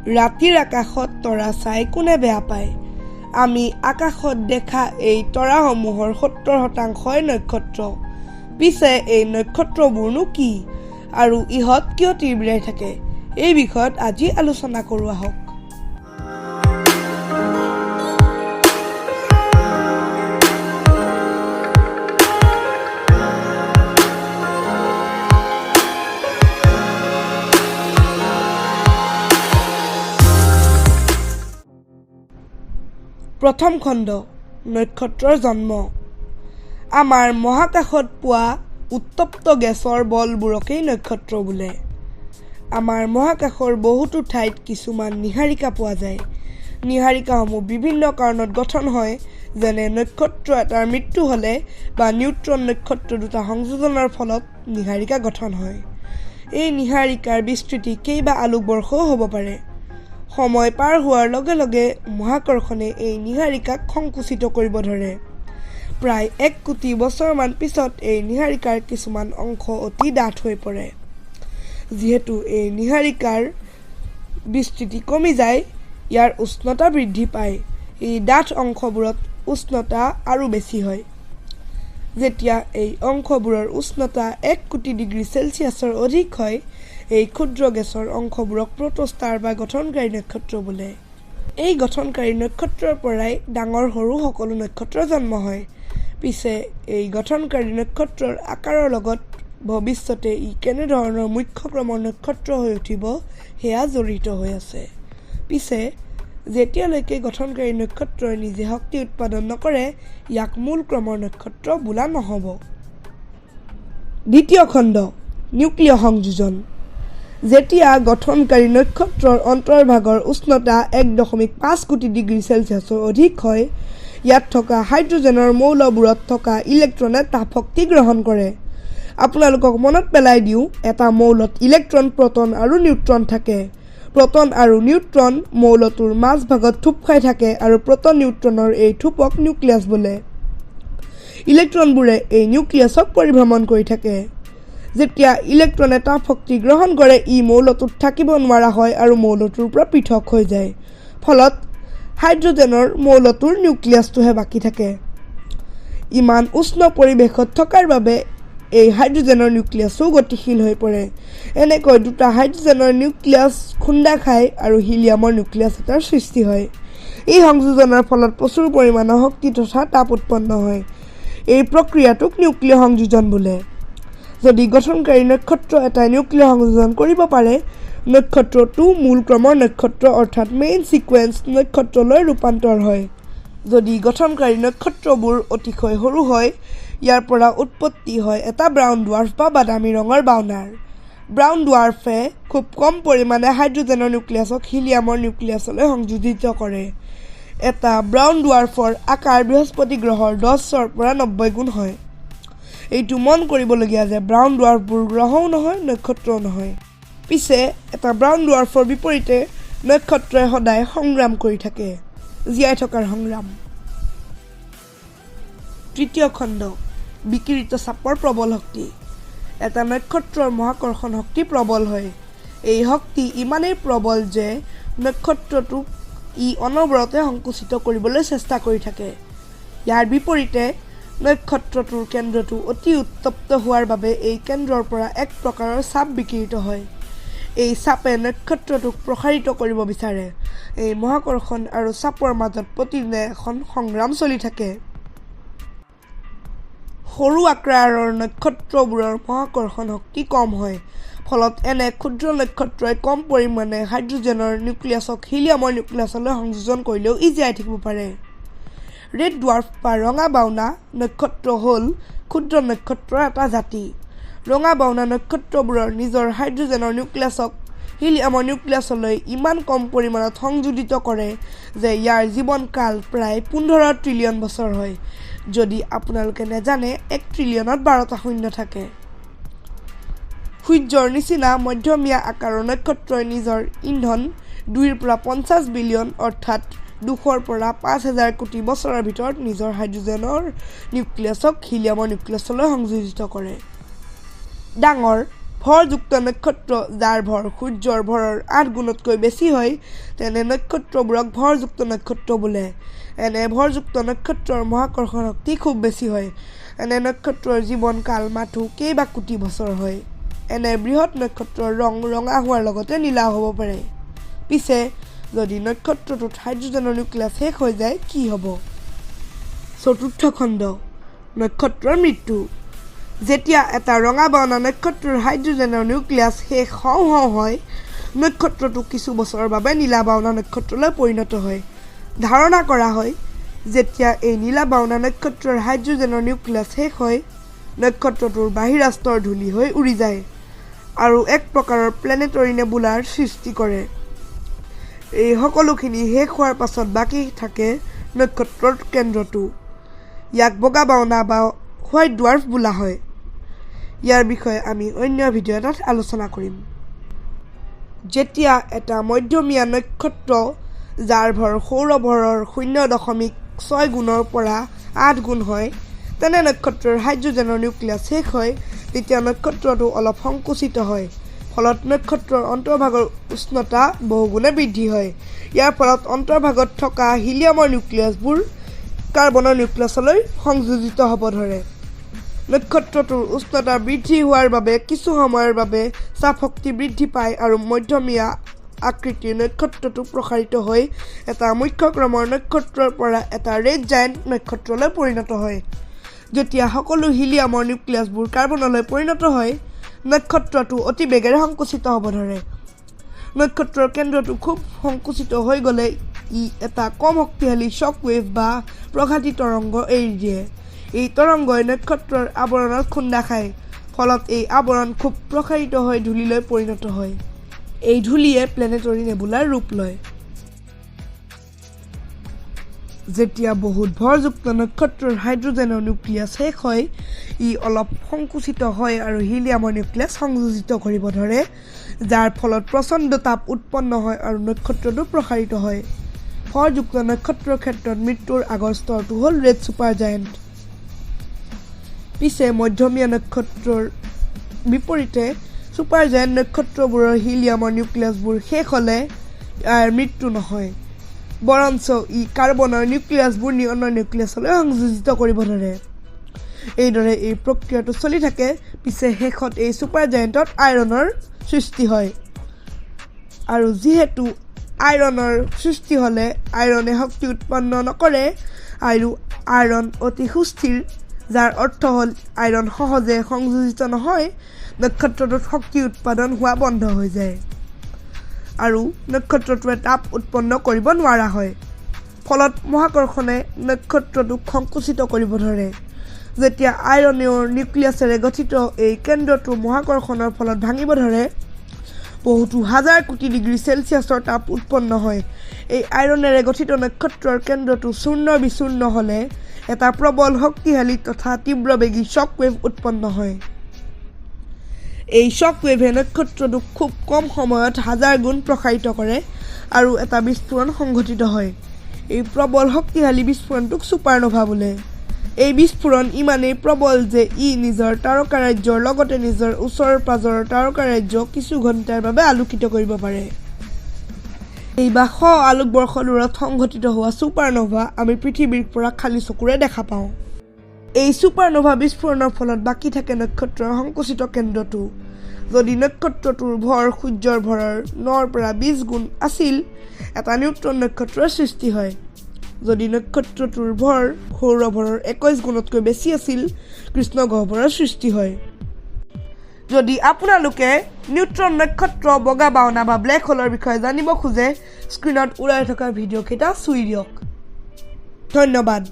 ৰাতিৰ আকাশত তৰা চাই কোনে বেয়া পায়? আমি আকাশত দেখা এই তৰাসমূহৰ ৭০% নক্ষত্ৰ। পিছে এই নক্ষত্ৰবোৰনো কি আৰু ইহঁত কিয় তিৰবিৰাই থাকে? এই বিষয়ত আজি আলোচনা কৰোঁ আহক। প্ৰথম খণ্ড, নক্ষত্ৰৰ জন্ম। আমাৰ মহাকাশত পোৱা উত্তপ্ত গেছৰ বলবোৰকেই নক্ষত্ৰ বোলে। আমাৰ মহাকাশৰ বহুতো ঠাইত কিছুমান নীহাৰিকা পোৱা যায়। নীহাৰিকাসমূহ বিভিন্ন কাৰণত গঠন হয়, যেনে নক্ষত্ৰ এটাৰ মৃত্যু হ'লে বা নিউট্ৰন নক্ষত্ৰ দুটা সংযোজনৰ ফলত নীহাৰিকা গঠন হয়। এই নীহাৰিকাৰ বিস্তৃতি কেইবা আলোকবৰ্ষও হ'ব পাৰে। সময় পাৰ হোৱাৰ লগে লগে মহাকৰ্ষণে এই নীহাৰিকাক সংকুচিত কৰিব ধৰে। প্ৰায় ১ কোটি বছৰমান পিছত এই নীহাৰিকাৰ কিছুমান অংশ অতি ডাঠ হৈ পৰে। যিহেতু এই নীহাৰিকাৰ বিস্তৃতি কমি যায়, ইয়াৰ উষ্ণতা বৃদ্ধি পায়। এই ডাঠ অংশবোৰত উষ্ণতা আৰু বেছি হয়। যেতিয়া এই অংশবোৰৰ উষ্ণতা ১ কোটি ডিগ্ৰী চেলছিয়াছৰ অধিক হয়, এই ক্ষুদ্ৰ গেছৰ অংশবোৰক প্ৰটোষ্টাৰ বা গঠনকাৰী নক্ষত্ৰ বোলে। এই গঠনকাৰী নক্ষত্ৰৰ পৰাই ডাঙৰ সৰু সকলো নক্ষত্ৰৰ জন্ম হয়। পিছে এই গঠনকাৰী নক্ষত্ৰৰ আকাৰৰ লগত ভৱিষ্যতে ই কেনেধৰণৰ মুখ্য ক্ৰমৰ নক্ষত্ৰ হৈ উঠিব সেয়া জড়িত হৈ আছে। পিছে যেতিয়ালৈকে গঠনকাৰী নক্ষত্ৰই নিজে শক্তি উৎপাদন নকৰে, ইয়াক মূল ক্ৰমৰ নক্ষত্ৰ বোলা নহ'ব। দ্বিতীয় খণ্ড, নিউক্লিয় সংযোজন। যেতিয়া গঠনকাৰী নক্ষত্ৰৰ অন্তৰ্ভাগৰ উষ্ণতা ১.৫ কোটি ডিগ্ৰী চেলছিয়াছৰ অধিক হয়, ইয়াত থকা হাইড্ৰজেনৰ মৌলবোৰত থকা ইলেক্ট্ৰনে তাপশক্তি গ্ৰহণ কৰে। আপোনালোকক মনত পেলাই দিওঁ, এটা মৌলত ইলেক্ট্ৰন, প্ৰটন আৰু নিউট্ৰন থাকে। প্ৰটন আৰু নিউট্ৰন মৌলটোৰ মাজভাগত থোপ খাই থাকে আৰু প্ৰটন নিউট্ৰনৰ এই থোপক নিউক্লিয়াছ বোলে। ইলেক্ট্ৰনবোৰে এই নিউক্লিয়াছক পৰিভ্ৰমণ কৰি থাকে। যেতিয়া ইলেক্ট্ৰনে তাপশক্তি গ্ৰহণ কৰে, ই মৌলটোত থাকিব নোৱাৰা হয় আৰু মৌলটোৰ পৰা পৃথক হৈ যায়। ফলত হাইড্ৰজেনৰ মৌলটোৰ নিউক্লিয়াছটোহে বাকী থাকে। ইমান উষ্ণ পৰিৱেশত থকাৰ বাবে এই হাইড্ৰজেনৰ নিউক্লিয়াছো গতিশীল হৈ পৰে। এনেকৈ দুটা হাইড্ৰজেনৰ নিউক্লিয়াছ খুন্দা খায় আৰু হিলিয়ামৰ নিউক্লিয়াছ এটাৰ সৃষ্টি হয়। এই সংযোজনৰ ফলত প্ৰচুৰ পৰিমাণৰ শক্তি তথা তাপ উৎপন্ন হয়। এই প্ৰক্ৰিয়াটোক নিউক্লিয় সংযোজন বোলে। যদি গঠনকাৰী নক্ষত্ৰ এটাই নিউক্লিয় সংযোজন কৰিব পাৰে, নক্ষত্ৰটো মূল ক্ৰমৰ নক্ষত্ৰ অৰ্থাৎ মেইন ছিকুৱেন্স নক্ষত্ৰলৈ ৰূপান্তৰ হয়। যদি গঠনকাৰী নক্ষত্ৰবোৰ অতিশয় সৰু হয়, ইয়াৰ পৰা উৎপত্তি হয় এটা ব্ৰাউন ডুৱাৰ্ফ বা বাদামী ৰঙৰ বাওনাৰ। ব্ৰাউন ডুৱাৰ্ফে খুব কম পৰিমাণে হাইড্ৰজেনৰ নিউক্লিয়াছক হিলিয়ামৰ নিউক্লিয়াছলৈ সংযোজিত কৰে। এটা ব্ৰাউন ডুৱাৰ্ফৰ আকাৰ বৃহস্পতি গ্ৰহৰ ১০ৰ পৰা ৯০ গুণ হয়। এইটো মন কৰিবলগীয়া যে ব্ৰাউন ডুৱাৰ্ফবোৰ গ্ৰহও নহয়, নক্ষত্ৰও নহয়। পিছে এটা ব্ৰাউন ডুৱাৰ্ফৰ বিপৰীতে নক্ষত্ৰই সদায় সংগ্ৰাম কৰি থাকে, জীয়াই থকাৰ সংগ্ৰাম। তৃতীয় খণ্ড, বিকিৰিত চাপৰ প্ৰবল শক্তি। এটা নক্ষত্ৰৰ মহাকৰ্ষণ শক্তি প্ৰবল হয়। এই শক্তি ইমানেই প্ৰবল যে নক্ষত্ৰটোক ই অনবৰতে সংকুচিত কৰিবলৈ চেষ্টা কৰি থাকে। ইয়াৰ বিপৰীতে নক্ষত্ৰটোৰ কেন্দ্ৰটো অতি উত্তপ্ত হোৱাৰ বাবে এই কেন্দ্ৰৰ পৰা এক প্ৰকাৰৰ চাপ বিকিৰিত হয়। এই চাপে নক্ষত্ৰটোক প্ৰসাৰিত কৰিব বিচাৰে। এই মহাকৰ্ষণ আৰু চাপৰ মাজত প্ৰতিদিনে এখন সংগ্ৰাম চলি থাকে। সৰু আকাৰৰ নক্ষত্ৰবোৰৰ মহাকৰ্ষণ শক্তি কম হয়। ফলত এনে ক্ষুদ্ৰ নক্ষত্ৰই কম পৰিমাণে হাইড্ৰজেনৰ নিউক্লিয়াছক হিলিয়ামৰ নিউক্লিয়াছলৈ সংযোজন কৰিলেও ই জীয়াই থাকিব পাৰে। ৰেড ডুৱাৰ্ফ বা ৰঙা বাওনা নক্ষত্ৰ হ'ল ক্ষুদ্ৰ নক্ষত্ৰৰ এটা জাতি। ৰঙা বাওনা নক্ষত্ৰবোৰৰ নিজৰ হাইড্ৰজেনৰ নিউক্লিয়াছক হিলিয়ামৰ নিউক্লিয়াছলৈ ইমান কম পৰিমাণত সংযোজিত কৰে যে ইয়াৰ জীৱনকাল প্ৰায় ১৫ ট্ৰিলিয়ন বছৰ হয়। যদি আপোনালোকে নেজানে, ১ ট্ৰিলিয়নত ১২টা শূন্য থাকে। সূৰ্যৰ নিচিনা মধ্যমীয়া আকাৰৰ নক্ষত্ৰই নিজৰ ইন্ধন ২ৰ পৰা ৫০ বিলিয়ন অৰ্থাৎ ২০০ৰ পৰা ৫,০০০ কোটি বছৰৰ ভিতৰত নিজৰ হাইড্ৰজেনৰ নিউক্লিয়াছক হিলিয়ামৰ নিউক্লিয়াছলৈ সংযোজিত কৰে। ডাঙৰ ভৰযুক্ত নক্ষত্ৰ যাৰ ভৰ সূৰ্যৰ ভৰৰ 8 গুণতকৈ বেছি হয় তেনে নক্ষত্ৰবোৰক ভৰযুক্ত নক্ষত্ৰ বোলে। এনে ভৰযুক্ত নক্ষত্ৰৰ মহাকৰ্ষণ শক্তি খুব বেছি হয়। এনে নক্ষত্ৰৰ জীৱনকাল মাথো কেইবা কোটি বছৰ হয়। এনে বৃহৎ নক্ষত্ৰৰ ৰং ৰঙা হোৱাৰ লগতে নীলা হ'ব পাৰে। পিছে যদি নক্ষত্ৰটোত হাইড্ৰজেনৰ নিউক্লিয়াছ শেষ হৈ যায় কি হ'ব? চতুৰ্থ খণ্ড নক্ষত্ৰৰ মৃত্যু। যেতিয়া এটা ৰঙা বাওনা নক্ষত্ৰৰ হাইড্ৰজেনৰ নিউক্লিয়াছ শেষ হওঁ হওঁ হয় নক্ষত্ৰটো কিছু বছৰৰ বাবে নীলা বাওনা নক্ষত্ৰলৈ পৰিণত হয়। ধাৰণা কৰা হয় যেতিয়া এই নীলা বাওনা নক্ষত্ৰৰ হাইড্ৰজেনৰ নিউক্লিয়াছ শেষ হয় নক্ষত্ৰটোৰ বাহিৰা স্তৰ ধূলি হৈ উৰি যায় আৰু এক প্ৰকাৰৰ প্লেনেটৰী নেবুলাৰ সৃষ্টি কৰে। এই সকলোখিনি শেষ হোৱাৰ পাছত বাকী থাকে নক্ষত্ৰৰ কেন্দ্ৰটো। ইয়াক বগা বাওনা বা হোৱাইট ডুৱাৰ্ফ বোলা হয়। ইয়াৰ বিষয়ে আমি অন্য ভিডিঅ' এটাত আলোচনা কৰিম। যেতিয়া এটা মধ্যমীয়া নক্ষত্ৰ যাৰ ভৰ সৌৰভৰৰ 0.6 গুণৰ পৰা 8 গুণ হয় তেনে নক্ষত্ৰৰ হাইড্ৰজেনৰ নিউক্লিয়াছ শেষ হয় তেতিয়া নক্ষত্ৰটো অলপ সংকুচিত হয়। ফলত নক্ষত্ৰৰ অন্তৰ্ভাগৰ উষ্ণতা বহুগুণে বৃদ্ধি হয়। ইয়াৰ ফলত অন্তৰ্ভাগত থকা হিলিয়ামৰ নিউক্লিয়াছবোৰ কাৰ্বনৰ নিউক্লিয়াছলৈ সংযোজিত হ'ব ধৰে। নক্ষত্ৰটোৰ উষ্ণতা বৃদ্ধি হোৱাৰ বাবে কিছু সময়ৰ বাবে চাপ শক্তি বৃদ্ধি পায় আৰু মধ্যমীয়া আকৃতিৰ নক্ষত্ৰটো প্ৰসাৰিত হৈ এটা মুখ্য ক্ৰমৰ নক্ষত্ৰৰ পৰা এটা ৰেড জায়েণ্ট নক্ষত্ৰলৈ পৰিণত হয়। যেতিয়া সকলো হিলিয়ামৰ নিউক্লিয়াছবোৰ কাৰ্বনলৈ পৰিণত হয় নক্ষত্ৰটো অতি বেগেৰে সংকুচিত হ'ব ধৰে। নক্ষত্ৰৰ কেন্দ্ৰটো খুব সংকুচিত হৈ গ'লে ই এটা কম শক্তিশালী শ্বক ৱেভ বা প্ৰঘাতী তৰংগ এৰি দিয়ে। এই তৰংগই নক্ষত্ৰৰ আৱৰণত খুন্দা খায়। ফলত এই আৱৰণ খুব প্ৰসাৰিত হৈ ধূলিলৈ পৰিণত হয়। এই ধূলিয়ে প্লেনেটৰী নেবুলাৰ ৰূপ লয়। যেতিয়া বহুত ভৰযুক্ত নক্ষত্ৰৰ হাইড্ৰজেনৰ নিউক্লিয়াছ শেষ হয় ই অলপ সংকুচিত হয় আৰু হিলিয়ামৰ নিউক্লিয়াছ সংযোজিত কৰিব ধৰে যাৰ ফলত প্ৰচণ্ড তাপ উৎপন্ন হয় আৰু নক্ষত্ৰটো প্ৰসাৰিত হয়। ভৰযুক্ত নক্ষত্ৰৰ ক্ষেত্ৰত মৃত্যুৰ আগৰ স্তৰটো হ'ল ৰেড ছুপাৰ জায়েণ্ট। পিছে মধ্যমীয়া নক্ষত্ৰৰ বিপৰীতে ছুপাৰ জায়েণ্ট নক্ষত্ৰবোৰৰ হিলিয়ামৰ নিউক্লিয়াছবোৰ শেষ হ'লে ইয়াৰ মৃত্যু নহয় বৰঞ্চ ই কাৰ্বনৰ নিউক্লিয়াছবোৰ নি অন্য নিউক্লিয়াছলৈ সংযোজিত কৰিব ধৰে। এইদৰে এই প্ৰক্ৰিয়াটো চলি থাকে। পিছে শেষত এই ছুপাৰ জায়েণ্টত আইৰণৰ সৃষ্টি হয় আৰু যিহেতু আইৰণৰ সৃষ্টি হ'লে আইৰণে শক্তি উৎপন্ন নকৰে আৰু আইৰণ অতি সুস্থিৰ যাৰ অৰ্থ হ'ল আইৰণ সহজে সংযোজিত নহয় নক্ষত্ৰটোত শক্তি উৎপাদন হোৱা বন্ধ হৈ যায় আৰু নক্ষত্ৰটোৱে তাপ উৎপন্ন কৰিব নোৱাৰা হয়। ফলত মহাকৰ্ষণে নক্ষত্ৰটোক সংকুচিত কৰিব ধৰে। যেতিয়া আইৰণৰ নিউক্লিয়াছেৰে গঠিত এই কেন্দ্ৰটো মহাকৰ্ষণৰ ফলত ভাঙিব ধৰে বহুতো হাজাৰ কোটি ডিগ্ৰী চেলচিয়াছৰ তাপ উৎপন্ন হয়। এই আইৰণেৰে গঠিত নক্ষত্ৰৰ কেন্দ্ৰটো চূৰ্ণ বিচূৰ্ণ হ'লে এটা প্ৰবল শক্তিশালী তথা তীব্ৰবেগী শ্বক ৱেভ উৎপন্ন হয়। এই শ্বক ৱেভে নক্ষত্ৰটোক খুব কম সময়ত হাজাৰ গুণ প্ৰসাৰিত কৰে আৰু এটা বিস্ফোৰণ সংঘটিত হয়। এই প্ৰবল শক্তিশালী বিস্ফোৰণটোক ছুপাৰনোভা বোলে। এই বিস্ফোৰণ ইমানেই প্ৰবল যে ই নিজৰ তাৰকাৰাজ্যৰ লগতে নিজৰ ওচৰ পাজৰৰ তাৰকাৰাজ্য কিছু ঘণ্টাৰ বাবে আলোকিত কৰিব পাৰে। এই বা শ আলোকবৰ্ষ দূৰত সংঘটিত হোৱা ছুপাৰনোভা আমি পৃথিৱীৰ পৰা খালী চকুৰে দেখা পাওঁ। এই ছুপাৰনোভা বিস্ফোৰণৰ ফলত বাকী থাকে নক্ষত্ৰৰ সংকুচিত কেন্দ্ৰটো। যদি নক্ষত্ৰটোৰ ভৰ সূৰ্যৰ ভৰৰ 9 পৰা 20 গুণ আছিল এটা নিউট্ৰন নক্ষত্ৰৰ সৃষ্টি হয়। যদি নক্ষত্ৰটোৰ ভৰ সৌৰভৰৰ 21 গুণতকৈ বেছি আছিল কৃষ্ণ গহ্বৰৰ সৃষ্টি হয়। যদি আপোনালোকে নিউট্ৰন নক্ষত্ৰ বগা বাওনা বা ব্লেক হোলৰ বিষয়ে জানিব খোজে স্ক্ৰীনত ওলাই থকা ভিডিঅ'কেইটা চুই দিয়ক। ধন্যবাদ।